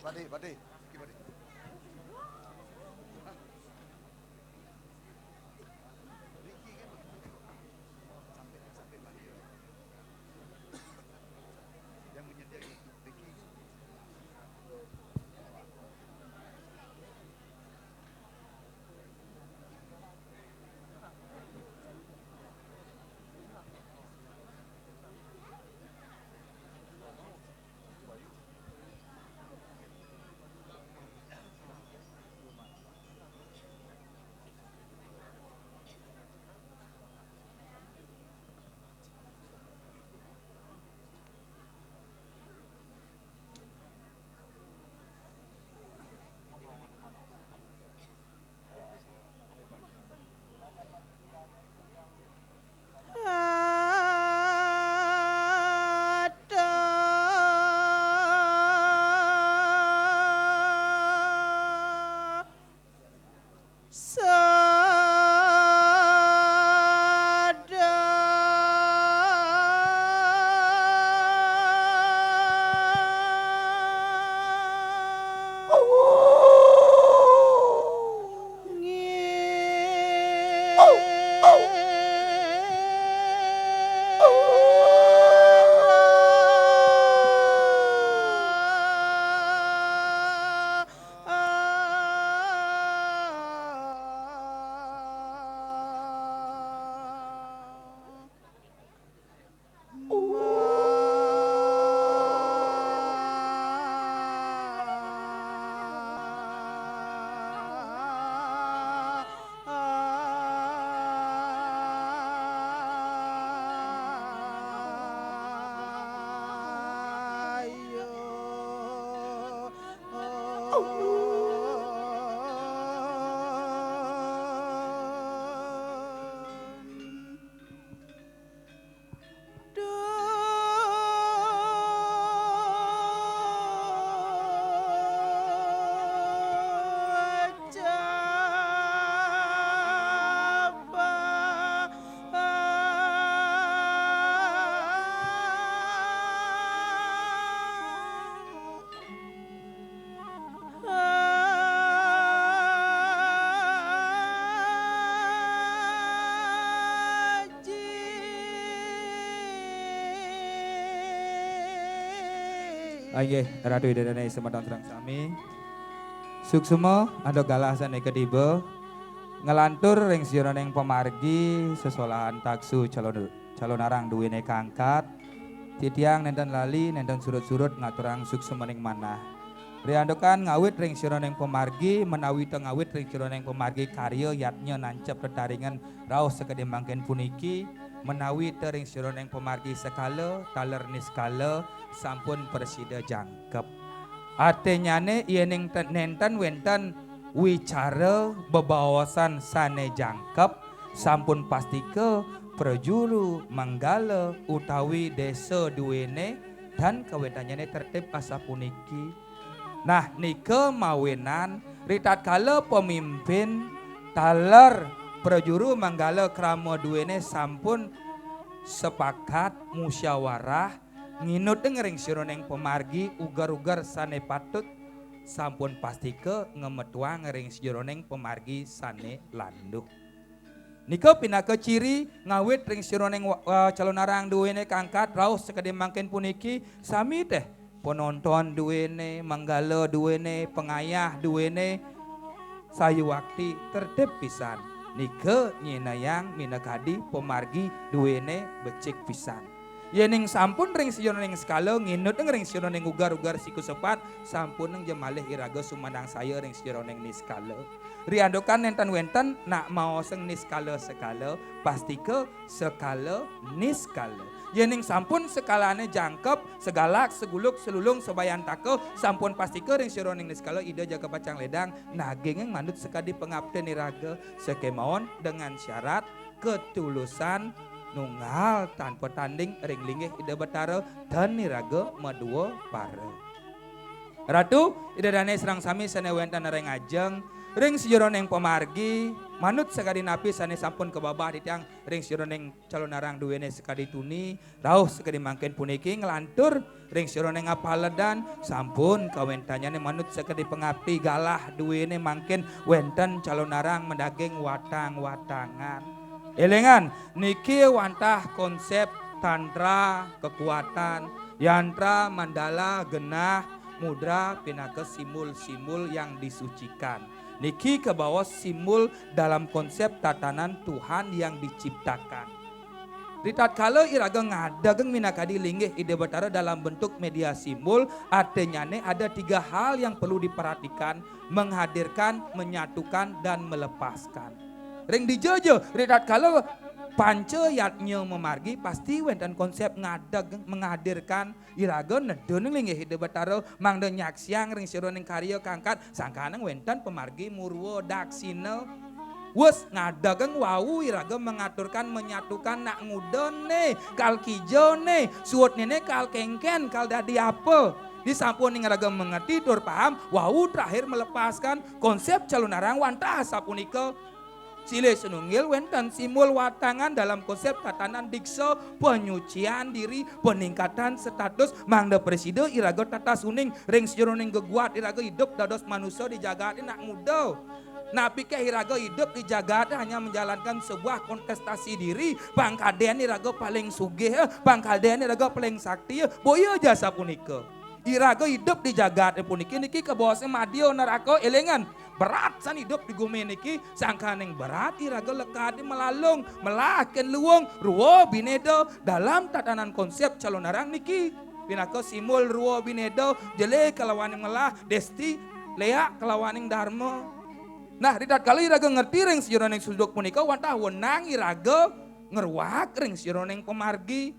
Bade. Sampai Bade. Yang menyediakan Ricky. Aye, ratu idadana semadang terang sami. Suksuma ando galasan ketiba ngelantur ring sironeng pemargi sesolahan taksu calon arang duwene kangkat. Titiang nenten lali nenten surut-surut ngaturang suksumaning manah. Riandokan ngawit ring sironeng pemargi menawi ngawit ring sironeng pemargi karya yatnya nancep retaringan raos sekedem mangken puniki menawi tering sironeng pemargi sekala taler niskala sampun persida jangkep. Artinyane iening nenten wenten wicara bebawasan sane jangkep sampun pastike prajuru manggala utawi desa duwene dan kawetanyane tertib asa puniki. Nah nike mawinan ritat kala pemimpin taler prajuru manggala krama duwene sampun sepakat musyawarah nginut ngering sironeng pemargi ugar-ugar sane patut sampun pastike ngemetua ngering sironeng pemargi sane landuh. Niko pinaka ciri ngawit ring sironeng calon arang duwene kangkat raos sekadem mangken puniki sami teh penonton duwene manggala duwene pengayah duwene sayu wakti tertib pisan. Nike nyinayang minakadi pemargi duwene becik pisan. Yening sampun ring sironeng skala nginut ring sironeng ugar-ugar siku sepat sampun neng jemalih iraga sumandang saya ring sironeng niskala. Riandokan nenten wenten nak mau seng niskala sekala pastike sekala niskala. Yening sampun sekalane jangkep segalak seguluk selulung sebayan take sampun pastike ring sironeng niskala ida jaga pacang ledang nagengeng manut sekadi pengabden iraga sekemawon dengan syarat ketulusan nunggal tanpa tanding ring linggih ida betara dan niraga madua para. Ratu ida dane serang sami sane wenten reng ajeng Ring sijoroneng pemargi manut sekadi napi sane sampun kebabah ditiang ring sijoroneng calon narang duwene sekadi tuni rauh sekadi mangken puniki ngelantur ring sijoroneng apaledan sampun kawentanyane manut sekadi pengabdi galah duwene mangken wenten calon narang mendaging watang-watangan. Elengan niki wantah konsep tantra kekuatan yantra mandala genah mudra pinakes simul-simul yang disucikan. Niki ke bawah simbol dalam konsep tatanan Tuhan yang diciptakan. Ritat kala iraga ngadageng minakadi linggih ide betara dalam bentuk media simbol artinya ada 3 hal yang perlu diperhatikan, menghadirkan, menyatukan, dan melepaskan. Ring dijojo ritat kala panca yatnya memargi pasti wenten konsep ngadag menghadirkan iraga nedoneng linggih hide betara mangda nyaksiang ring sironing karya kangkat sangkaneng wenten pemargi murwa daksina wes ngadageng wau iraga mengaturkan menyatukan nak ngudone kal kijone suut nene kal kengken kal dadi apa disampun iraga mengerti tur paham wau terakhir melepaskan konsep calon narang wantah sapunika Sile senunggil wenten simbol watangan dalam konsep tatanan dikso penyucian diri peningkatan status mangda presiden iraga tata suning ring sijoroneng geguat iraga hidup dados manusia di jagat nak muda. Napi ke iraga hidup di jagat hanya menjalankan sebuah kontestasi diri pangkadean iraga paling sugih pangkadean iraga paling sakti boyo jasa punika. Iraga hidup di jagat puniki niki ke bawahnya madio neraka elengan berat san hidup di gumi niki sangkaneng berat iraga lekadi melalung melaken luwung ruwo binedo dalam tatanan konsep calon narang niki pinaka simul ruwo binedo jele kelawaning melah desti lea kelawaning dharma. Nah ridat kali iraga ngerti ring sijoroneng suduk punika wantah wenang iraga ngeruak ring sijoroneng pemargi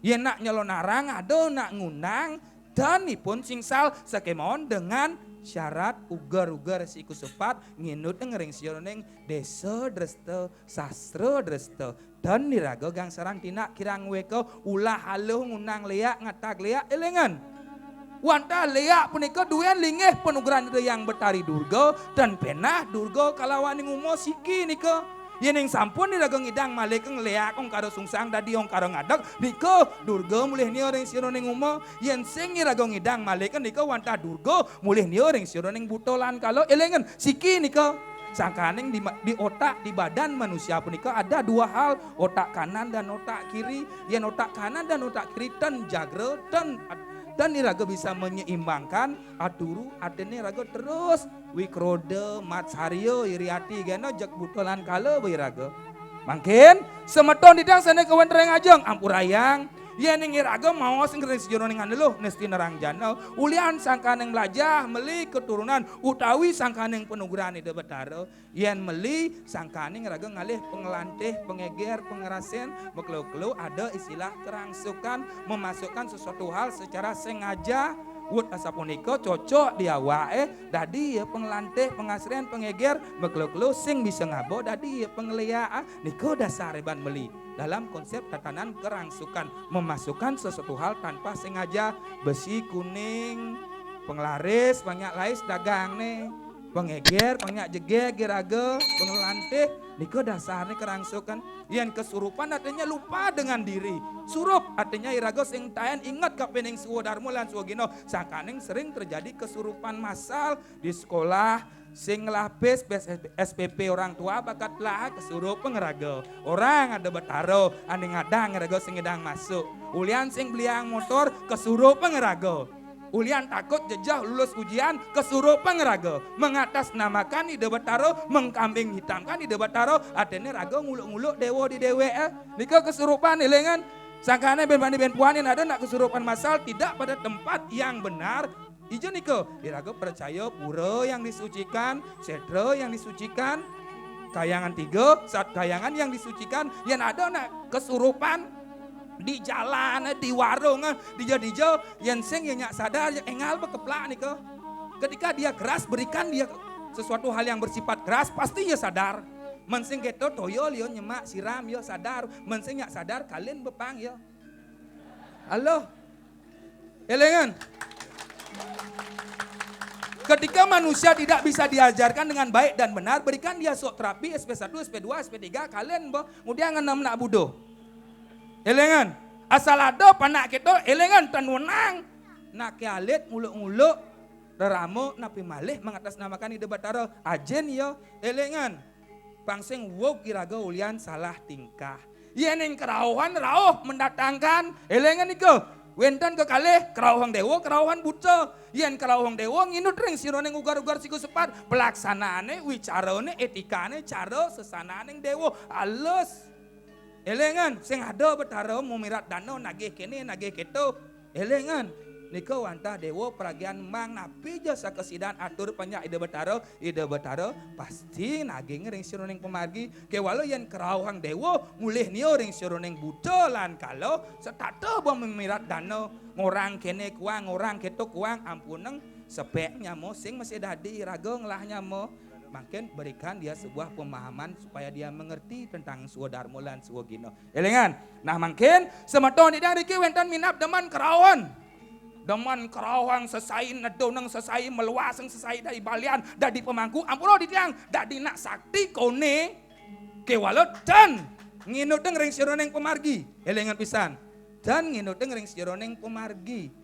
yen nak nyalon narang ado nak ngunang dan nipun singsal sakemon dengan syarat ugar-ugar siku sepat nginut ngering sironeng desa dreste sastra dreste dan niraga gang sarang tina kirang weko ulah haluh ngunang leak ngatak leak elengan wanta leak punika duyan linggih penugeran yang betari durga dan penah durga kalawaning umo siki nika yening sampun niraga ngidang malik ngleak ong karo sungsang dadi ong karo ngadak nika durga mulih niyo ring sironing umo yen sing niraga ngidang malik nika wantah durga mulih niyo ring sironing butolan kalau elengen siki nika sangkaning di otak di badan manusia punika ada 2 hal otak kanan dan otak kiri yen otak kanan dan otak kiri ten jagre dan iraga bisa menyeimbangkan aturu adene raga terus wikrode matsaryo iriati geno jek butolan kala iraga mangkin semeton didang sana kewentreng ajeng ampurayang yening iraga mau sing sejoroning andeluh nesti nerang janau ulian sangkaneng lajah meli keturunan utawi sangkaneng penuguran ide betara yen meli sangkaneng iraga ngalih pengelantih pengeger pengerasen bekleu-kleu ada istilah kerangsukan memasukkan sesuatu hal secara sengaja wut asapunika cocok di awake dadi ya pengelantih pengasrian pengeger bekleu-kleu sing bisa ngabo dadi ya penglea nika dasareban meli dalam konsep tatanan kerangsukan memasukkan sesuatu hal tanpa sengaja besi kuning penglaris banyak lais dagang nih pengeger banyak jege gerage pengelantih niko dasarnya kerangsukan yang kesurupan artinya lupa dengan diri surup artinya iraga sing tayan ingat kapening suwo darmo lan suwo gino sakaning sering terjadi kesurupan massal di sekolah sing lapis SPP orang tua bakat lah kesurup pengeraga orang ada betaro ane ngadang ngeraga sing ngedang masuk ulian sing beliang motor kesurup pengeraga ulian takut jejah lulus ujian kesurup pengeraga mengatasnamakan ide betaro mengkambing hitamkan ide betaro adene raga nguluk-nguluk dewo di dewe nika kesurupan elengan sangkane ben bani ben puanin ada nak kesurupan massal tidak pada tempat yang benar. Ijo niko, iraga percaya pura yang disucikan, sedra yang disucikan, kayangan 3, saat kayangan yang disucikan, yang ada nak kesurupan di jalan, di warung, di jadijo, yang sing yang sadar, yang engal bekeplak niko. Ketika dia keras, berikan dia sesuatu hal yang bersifat keras, pasti dia sadar. Mensing keto toyo liyo nyemak siram yo sadar, mensing nyak sadar kalian bepang yo. Halo, elengan. Ketika manusia tidak bisa diajarkan dengan baik dan benar, berikan dia sok terapi SP1, SP2, SP3, kalian kemudian ngenam nak budo. Elengan, asal ada panak kita, elengan tan wenang. Nak kialit muluk-muluk, reramo napi malih mengatasnamakan ide batara. Ajen yo, elengan. Pangsing wog iraga ulian salah tingkah. Yen ing kerauhan rauh mendatangkan, elengan iko. Wenten kekalih kerauhan dewa, kerauhan buta. Yen kerauhan dewa nginut ring sironeng ugar-ugar siku sepat. Pelaksanaane, wicarane, etikane, cara sesananing dewa. Halus. Elengan, sing ada betara mumirat danau nagih kene, nagih keto. Elengan, nika wantah dewa peragian mang napi jasa kesidan atur panjang ide betara pasti naging ring sironeng pemargi ke walau yen kerauhang dewa mulih nio ring sironeng buta lan kalau setata bom memirat danau ngorang kene kuang ngorang keto kuang ampuneng sepeknya mo sing masih dadi raga ngelahnya mo makin berikan dia sebuah pemahaman supaya dia mengerti tentang suwa dharma lan suwa gino. Elengan, nah makin semeton tidak riki wenten minap deman kerauhan. Deman kerawang sesai nedo nang sesai meluaseng sesai dari balian dari pemangku ampun ditiang dari nak sakti kone kewalot dan nginuteng ring sironeng pemargi elengan pisan dan nginuteng ring sironeng pemargi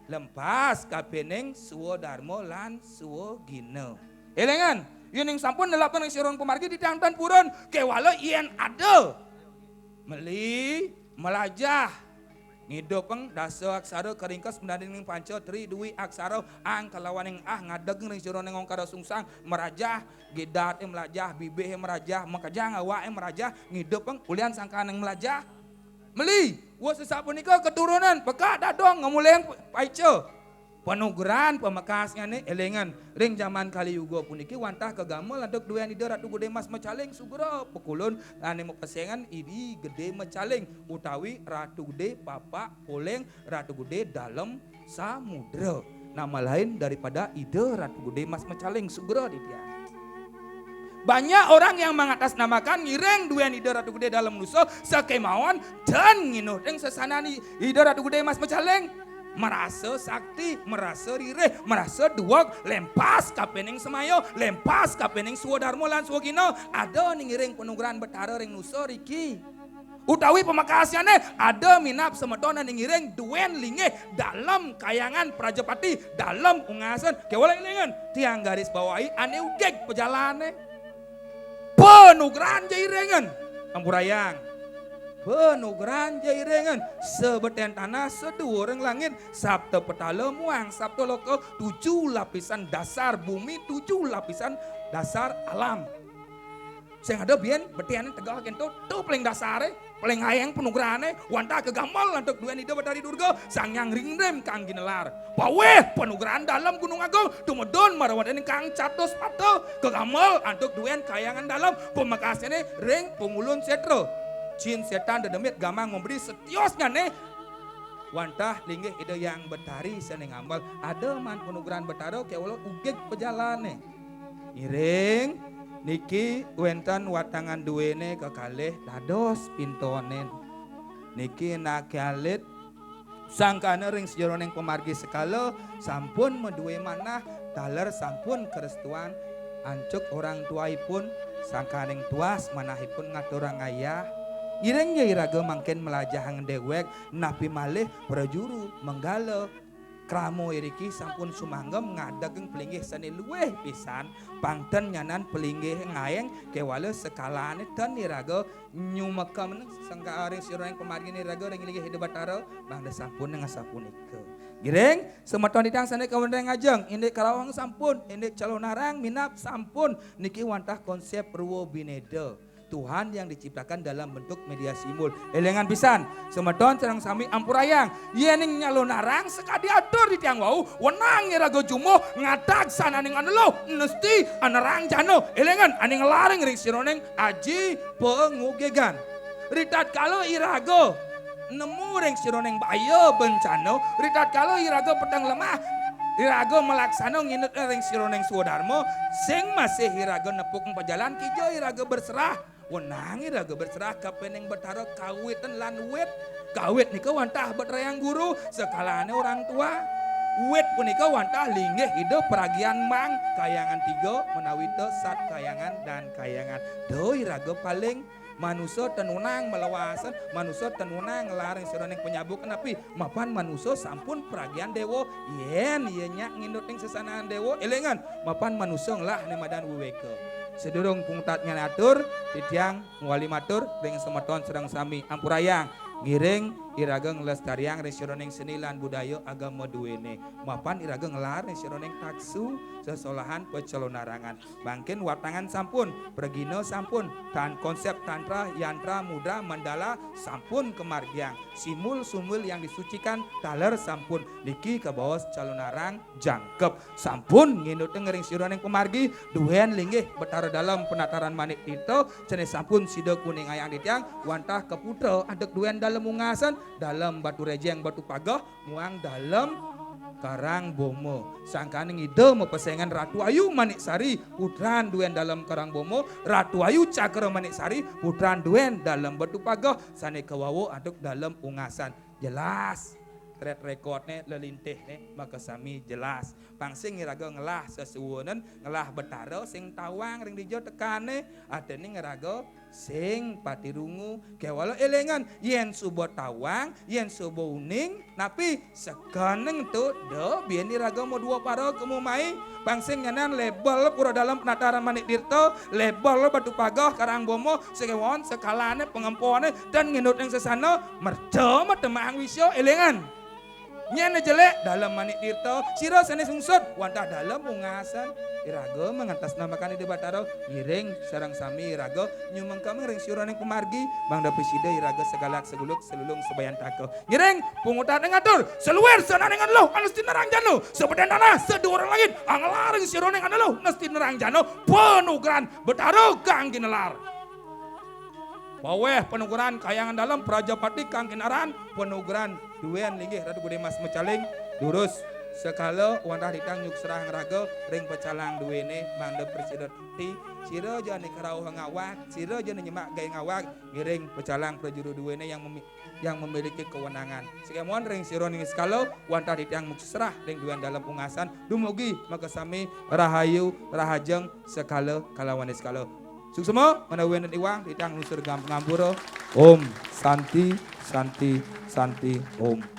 lempas kapeneng suwo darmo lan suwo gino elengan yening sampun delapan ring sironeng pemargi ditiang dan purun kewalot yen ada meli melajah ngidopeng dasa aksara keringkas mendaning panca tri dui aksara ang kalawaning ngadeg ring sironeng ongkara sungsang merajah gedat melajah bibih merajah makajang awak merajah ngidopeng ulian sangkaneng melajah meli wa sesapunika keturunan peka dadong ngemuleng paice panugeran pemekasnya nih elengan ring zaman kali yugo puniki wantah kegamel aduk duyan ide ratu gede mas mecaling sugera pekulun ane mau pesengan idi gede mecaling utawi ratu gede bapak poleng ratu gede dalam samudra nama lain daripada ide ratu gede mas mecaling sugera di dia. Banyak orang yang mengatasnamakan ngireng duyan ide ratu gede dalam nusa sakemauan dan nginuh ring sesanani ide ratu gede mas mecaling merasa sakti, merasa rireh, merasa duak, lempas kapening semayo, lempas kapening suwa dharma lan suwa gino, ada ning ring penugeran betara ring nusa riki. Utawi pemakasiane ada minap semeton ning ring duen lingeh dalam kayangan Prajapati, dalam ungasan kewala ilingan tiang garis bawahi ane ugeg pejalane. Penugeran jairengan ampurayang. Penugeran jairengan sebeten tanah sedua orang langit sabta petala muang sabta loko 7 lapisan dasar bumi 7 lapisan dasar alam sing ada biyen betiane tegak kento tu paling dasare paling hayang penugerane wanta kegamal untuk dua ide batari durga sang yang ringrem kang ginelar paweh penugeran dalam gunung agung tumedon marawaden kang catus pato kegamal untuk dua kayangan dalam pemakasane ring pengulun setro jin setan dan demit gamang memberi setiosnya nih wantah linggih ide yang betari seneng ambal ada man penugeran betaro ke ulo ugeg pejalane iring niki wenten watangan duwene kekalih dados pintonen niki nakalit sangkana ring sejeroneng pemargi sekala sampun meduwe manah taler sampun kerestuan ancuk orang tuaipun sangkaning tuas manahipun ngaturang ayah ireng ya iraga mangken melajahang dewek napi malih prajuru menggala kramo iriki sampun sumanggem ngadageng pelinggih sane luweh pisan pangten nyanan pelinggih ngayeng kewala sekalane dan iraga nyumekam sangka aring sireng pemargi iraga ring linggih hidup batara bangda sampun ngasapunika gireng semeton ditang sane kawendeng ngajeng indek karawang sampun indek calon narang minap sampun niki wantah konsep ruwo bineda Tuhan yang diciptakan dalam bentuk media simbol. Elengan pisan, semeton serang sami ampurayang. Yening nyalon narang sekadi atur di tiang wau. Wenang iraga jumo ngadag sananing anelo. Nesti anarang jano. Elengan aning laring ring sironeng aji pengugegan. Ritat kalau iraga nemu ring sironeng bayo bencano. Ritat kalau iraga pedang lemah. Iraga melaksana nginut ring sironeng sudarmo. Sing masih iraga nepuk pajalan kijo iraga berserah. Wenang iraga berserah kapeneng betara kawitan lan wit. Kawit nika wantah betrayang guru sekalane orang tua. Wit punika wantah linggih hidup peragian mang kayangan 3 menawi teu sat kayangan dan kayangan. Doi raga paling manusia tenunang melewasan, manusia tenunang ngelaring seroneng penyabuk kenapi mapan manusia sampun peragian dewo yen nyak ngindut ing sesanaan dewo elengan mapan manusia ngelah nemadan weweke. Sedurung pungtatnya atur titiang wali matur ring semeton sedang sami ampurayang ngiring iraga ngelestariang reseroneng seni lan budaya agama duwene mapan iraga ngelar reseroneng taksu sesolahan pecalonarangan bangkin watangan sampun pregino sampun tan konsep tantra yantra mudra mandala sampun kemargiang simul sumul yang disucikan taler sampun niki ke bawah calonarang jangkep sampun nginut ngering sironeng pemargi duhen linggih betara dalam penataran manik tito cene sampun sida kuning ayang ditiang wantah keputra adek duhen dalam ungasan dalam batu rejeng batu pagah muang dalam Karang Bomo sangkaning ide mepesengan Ratu Ayu Maniksari putran duen dalam Karang Bomo Ratu Ayu Cakra Maniksari putran duen dalam batu pagah sane kewawo aduk dalam ungasan jelas track recordnya lelintih nih maka sami jelas pangsing ngeraga ngelah sesuwunen ngelah betara sing tawang ring dijo tekane atene ngeraga sing patirungu kewala elengan yen subo tawang yen subo uning napi sekaneng tu do biyen raga mau dua paro kemu mai pangsing nyanan label pura dalam penataran Manik Tirto label batu pagah Karang Bomo sekewon sekalane pengempone dan nginut yang sesana merda temang wisyo elengan nyana jelek dalam Manik Tirto sira sanes sungsut wantah dalam ungasan iraga mengatasnamakan ide bataro ngiring sareng sami iraga nyumeng kami ring sironeng pemargi bangda presida iraga segalak seguluk selulung sebayan tako ngiring pungutan ngatur seluwer sanane nganlo anesti nerang jano sebedan tanah sedurang langit anglaring sironeng anelo nesti nerang jano penugran betaro kang ginelar Paweh penuguran kayangan dalam Prajapati kang kinaran penuguran duwen linggih Ratu Gede Mas Mecaling durus sekala wantah ditang nyuk serang raga ring pecalang duwene mangde presidenti sira jane karau ngawak sira jane nyemak gawe ngawak ngiring pecalang prajuru duwene yang memiliki kewenangan sekemon ring sira ning sekala wantah ditang muk serah ring duwen dalam ungasan dumugi maka sami rahayu rahajeng sekala kalawan sekala suksema menawi iwang ditang nusur ngambura Om Santi Santi Santi Om